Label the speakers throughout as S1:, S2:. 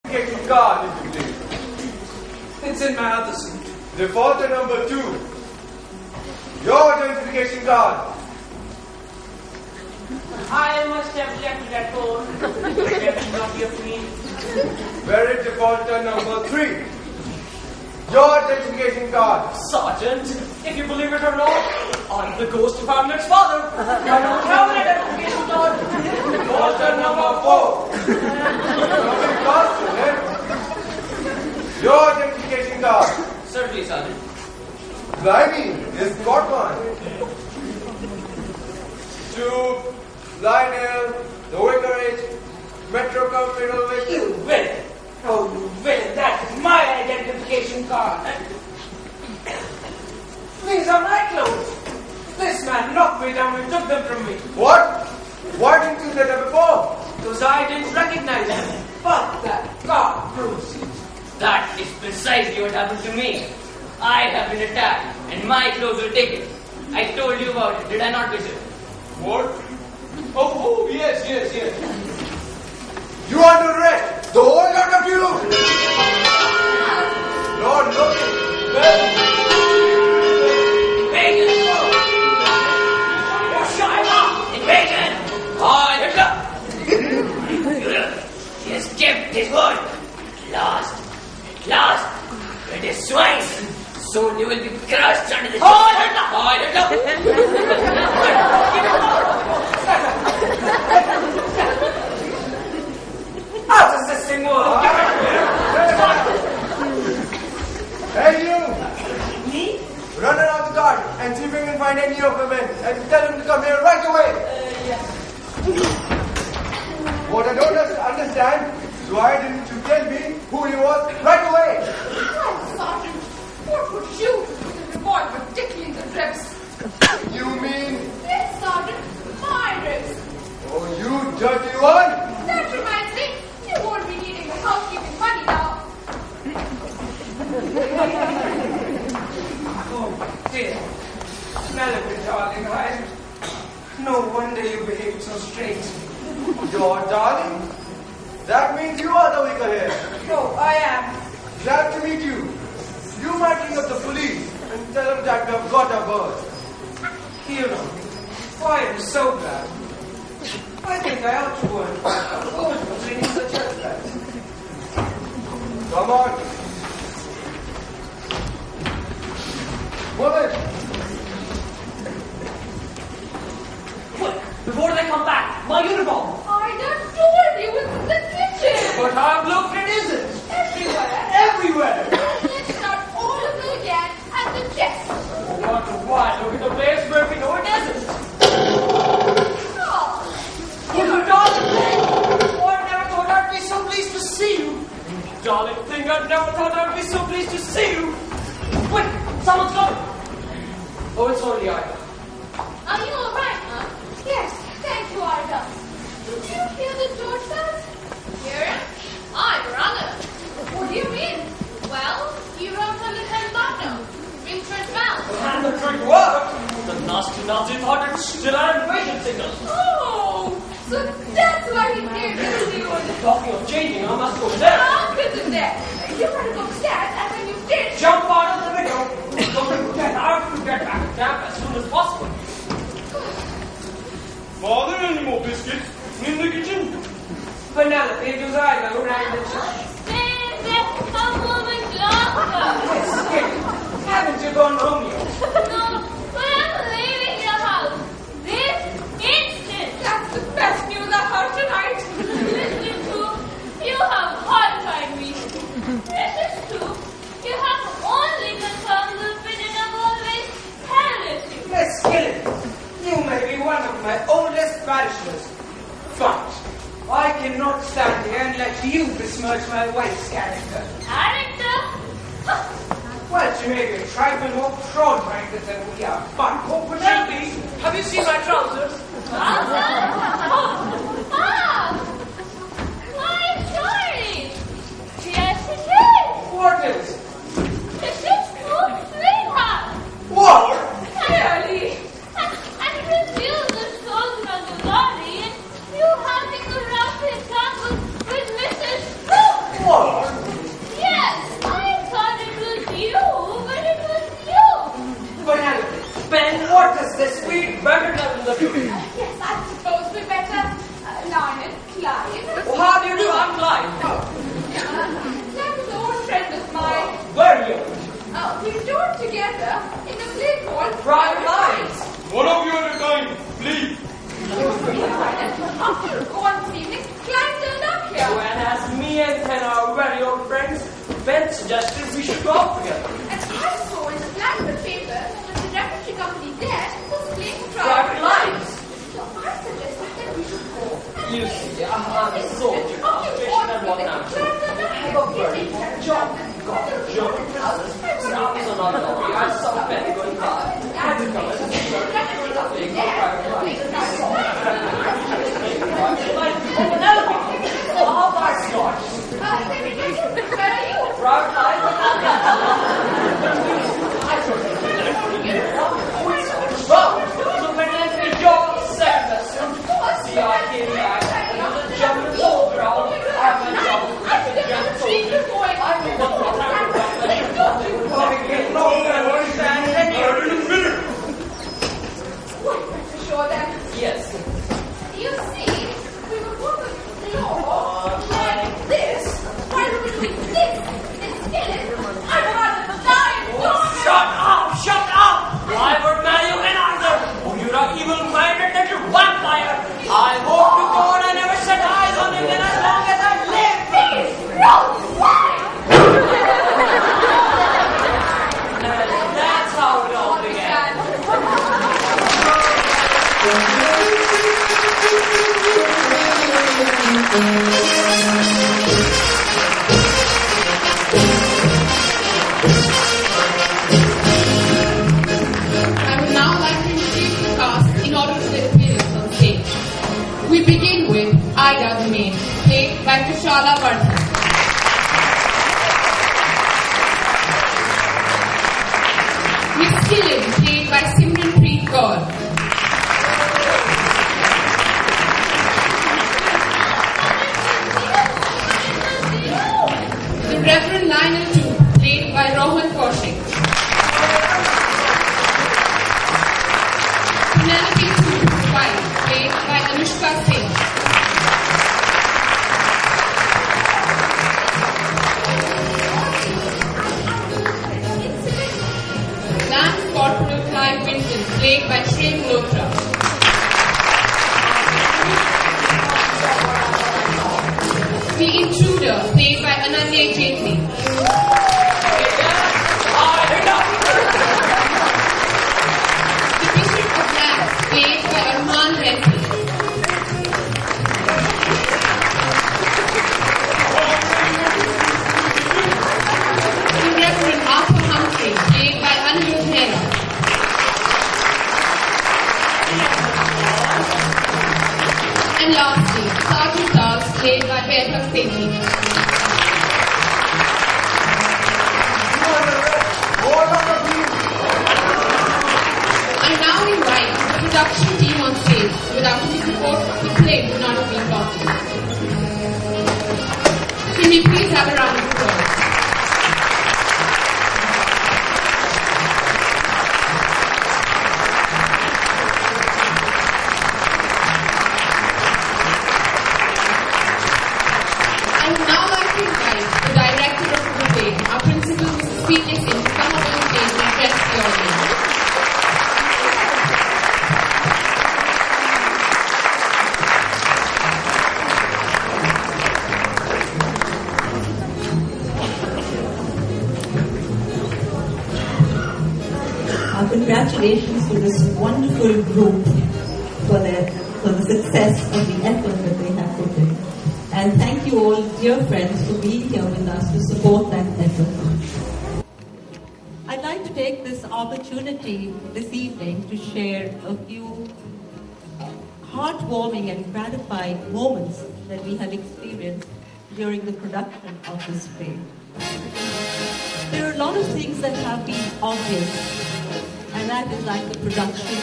S1: Identification card, if you please.
S2: It's in my other suit.
S1: Defaulter number 2. Your identification card.
S3: I must have left it at home. That not of me.
S1: Where is defaulter number 3? Your identification card.
S2: Sergeant, if you believe it or not, I'm the ghost of Hamlet's father. I don't have an identification card.
S1: Defaulter number 4. Coming fast, isn't it? Your identification card.
S2: Certainly, Sergeant.
S1: Blimey, he's got one. To Lionel, the Vicarage, Metro Communal with
S3: You villain! Oh, you villain! That's my identification card. These are my clothes. This man knocked me down and took them from me.
S1: What? Why didn't you say that before?
S3: Because I didn't recognize him. But that card proves it.
S4: That is precisely what happened to me. I have been attacked and my clothes were taken. I told you about it, did I not, Bishop?
S1: What? Oh, yes. You are under arrest. The whole lot of you. Lord, look.
S4: Invasion! Shut him up! Invasion! Hi, Hitler! He has kept his word. At last, it is swine. Soon you will be crushed under the... Hi, Hitler!
S3: How does this thing work?
S1: Hey, you.
S3: Me?
S1: Run around the garden and see if you can find any of the men and tell them to come here right away.
S3: Yes.
S1: What I don't understand is why didn't you tell me who he was right away?
S5: Why, Sergeant, what would you do with a revolver tickling the ribs?
S1: You mean...
S5: Yes, Sergeant, my ribs.
S1: Oh, you dirty one!
S5: That reminds me, you won't be needing the housekeeping money now.
S3: Oh, dear. Smell of it, darling. No wonder you behaved so strange.
S1: Your darling? That means you are the weaker here.
S3: No, I am.
S1: Glad to meet you. You might ring up the police and tell them that we have got a bird.
S3: You know, I am so glad. I think I ought to go and always was reading the church bells.
S1: Come on. Woman!
S2: Quick, before they come back, my uniform.
S5: I just told you it's in the kitchen.
S2: But I've looked, it isn't.
S5: Everywhere.
S2: Everywhere.
S5: Let's start all over again at the desk.
S2: What a while, look at the place where we know it isn't.
S5: Oh,
S2: You darling thing! Oh, I never thought I'd be so pleased to see you. Darling thing, I never thought I'd be so pleased to see you. Quick, someone's coming. Oh, it's only Ida.
S5: are you all right, huh? Yes, thank you, Ida. Did you hear the George bells? Hear him? I rather. What do you mean? Well, he wrote a little button. Ring church bells.
S2: And the trick worked. The nasty Nazi thought it's still an invasion signal.
S5: Oh, so that's why he gave it to you.
S2: Talking of changing, I must go there.
S5: How good is that? You gotta go upstairs, and when you did,
S2: Jump out of the window. Don't get out to get back to camp as soon as possible.
S6: Father, any more biscuits in the kitchen?
S3: Penelope, it was Ida who rang the church.
S7: A moment longer.
S3: Yes, haven't you gone home yet?
S7: No, but I'm leaving your house this instant.
S5: that's the best news I've heard tonight.
S7: Mr. Two, you have horrified me. Mrs. Two, you have only confirmed the opinion I've always held with you.
S3: Miss Skillet, you may be one of my oldest parishioners, but I cannot stand here and let you besmirch my wife's character.
S7: Character?
S3: Well, she may be a trifle more fraud-minded than we are, but what would she be?
S2: Have you seen my trousers?
S7: My story. Yes, it is.
S3: What is?
S7: This is true, sweetheart.
S3: What?
S7: Really? And it was you the soldier on the lorry, and you having a rough example with Mrs. True.
S3: What?
S2: and our very old friends, Ben suggested we should go out together.
S5: And I saw in the Blackbird paper that the repertory company there was playing
S2: Private lines.
S5: So I suggested that we should go.
S2: You see, I'm so frustration and whatnot. Have a birdie, jump, got jump, now is another lorry. I saw Ben going by. Had to come and see her. Playing for private lines. Like, Penelope, how about Scotch?
S5: Where are you?
S2: Private lines? Well, so Penelope, you're the second best. See, I came back. Jumping soldier, I'm a jumping soldier. I know what
S5: Sure then.
S2: Yes.
S5: You see, we were walking the floor like this. Why were we doing this? Instead, I'd rather die.
S2: Shut up! Shut up! Why were Mario and Arthur? Oh, you're an evil-minded little vampire. I hope to God I never set eyes on him then as long as I live.
S5: Please, no, why?
S2: And that's how it all began.
S8: I would now like to introduce the cast in order to their appearance on stage. We begin with Ida the Main, played by Kushala Vardhan. Miss Killen, played by Simranpreet Kaur. The Reverend Lionel too, played by Rohan Kaushik. Penelope too, wife, played by Anushka Singh. Lance Corporal Clive Winton, played by Shrey Malhotra. The Intruder, played by Ananya Jaitley. The Bishop of Lance, played by Arman Renfrew. The Reverend Arthur Humphrey, played by Anirudh Mehra. And lastly, Sergeant Charles, played by Bertha Sethi. I now invite the production team on stage. Without whose support, the play would not have been possible. Can we please have a round of applause? I would now like to invite the director of the play, our principal, Mrs. P.K. Singh, to come up on stage and address the audience.
S9: Congratulations to this wonderful group for the success of the effort that they have put in. And thank you all, dear friends, for being here with us to support that effort. I'd like to take this opportunity this evening to share a few heartwarming and gratifying moments that we have experienced during the production of this play. There are a lot of things that have been obvious, and that is like the production,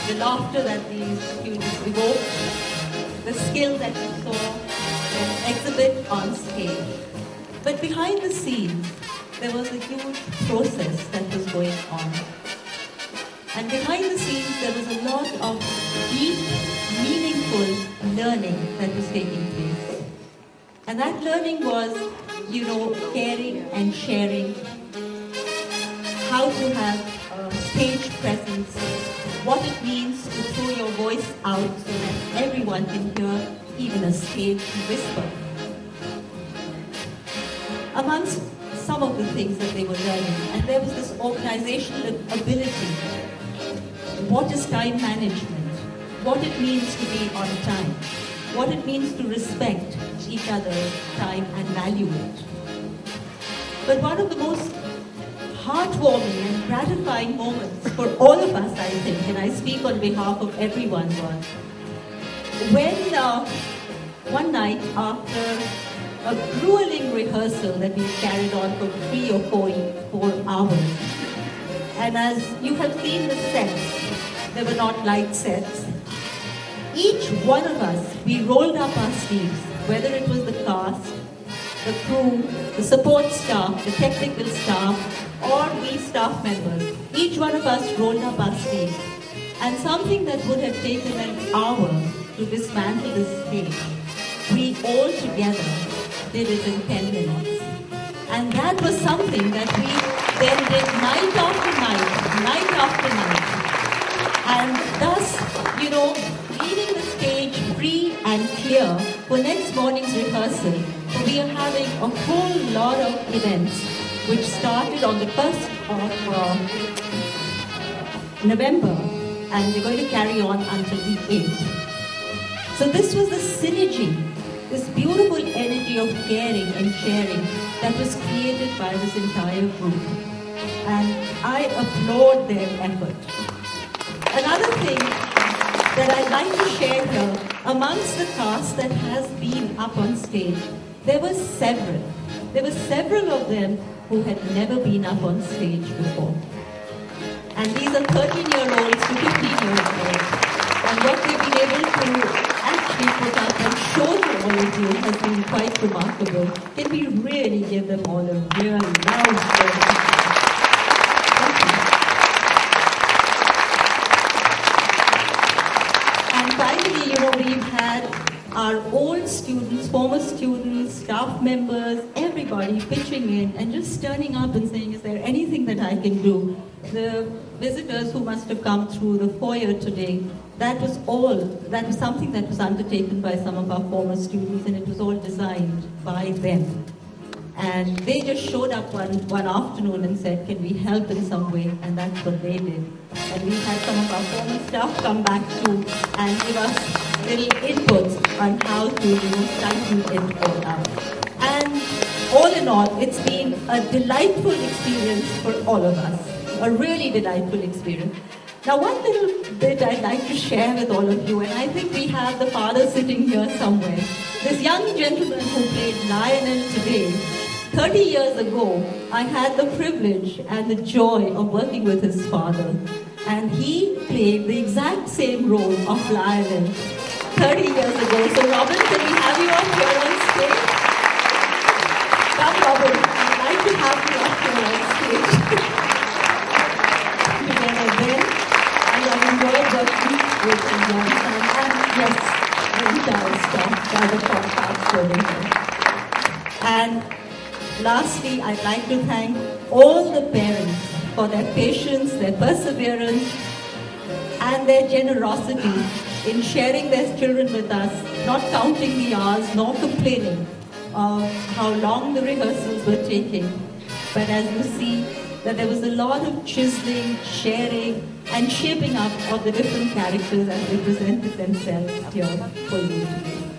S9: the laughter that these students evoked, the skill that we saw them exhibit on stage. But behind the scenes, there was a huge process that was going on. And behind the scenes, there was a lot of deep, meaningful learning that was taking place. And that learning was, caring and sharing, how to have stage presence, what it means to throw your voice out so that everyone can hear even a stage whisper. amongst some of the things that they were learning, and there was this organizational ability. What is time management? What it means to be on time? What it means to respect each other's time and value it. But one of the most heartwarming and gratifying moments for all of us, I think, and I speak on behalf of everyone, was when one night after a grueling rehearsal that we carried on for 3 or 4 hours, and as you have seen the sets, they were not light sets. Each one of us, we rolled up our sleeves, whether it was the cast, the crew, the support staff, the technical staff, or we staff members. Each one of us rolled up our sleeves. And something that would have taken an hour to dismantle the stage, we all together did it in 10 minutes. And that was something that we then did night after night. And thus, leaving the stage free and clear for next morning's rehearsal. We are having a whole lot of events which started on the 1st of November, and we're going to carry on until the 8th. So this was the synergy, this beautiful energy of caring and sharing that was created by this entire group. And I applaud their effort. Another thing that I'd like to share here, amongst the cast that has been up on stage, there were several of them who had never been up on stage before. And these are 13-year-olds to 15-year-olds. And what they've been able to actually put up and show to all of you has been quite remarkable. Can we really give them all a real loud applause? And finally, we've had our old students, former students, staff members, everybody pitching in and just turning up and saying, is there anything that I can do? The visitors who must have come through the foyer today, that was something that was undertaken by some of our former students, and it was all designed by them. And they just showed up one afternoon and said, can we help in some way? And that's what they did. And we had some of our former staff come back too and give us little inputs on how to tighten it all up. And all in all, it's been a delightful experience for all of us. A really delightful experience. Now, one little bit I'd like to share with all of you, and I think we have the father sitting here somewhere. This young gentleman who played Lionel today, 30 years ago, I had the privilege and the joy of working with his father. And he played the exact same role of Lionel 30 years ago. So Robin, can we have you up here on stage? Come Robin, I'd like to have you up here on stage. Together then, I have enjoyed working with his young son and yes, the entire staff by the podcast coordinator. And lastly, I'd like to thank all the parents for their patience, their perseverance, and their generosity in sharing their children with us, not counting the hours, nor complaining of how long the rehearsals were taking. But as you see, that there was a lot of chiseling, sharing, and shaping up of the different characters as they presented themselves here for you today.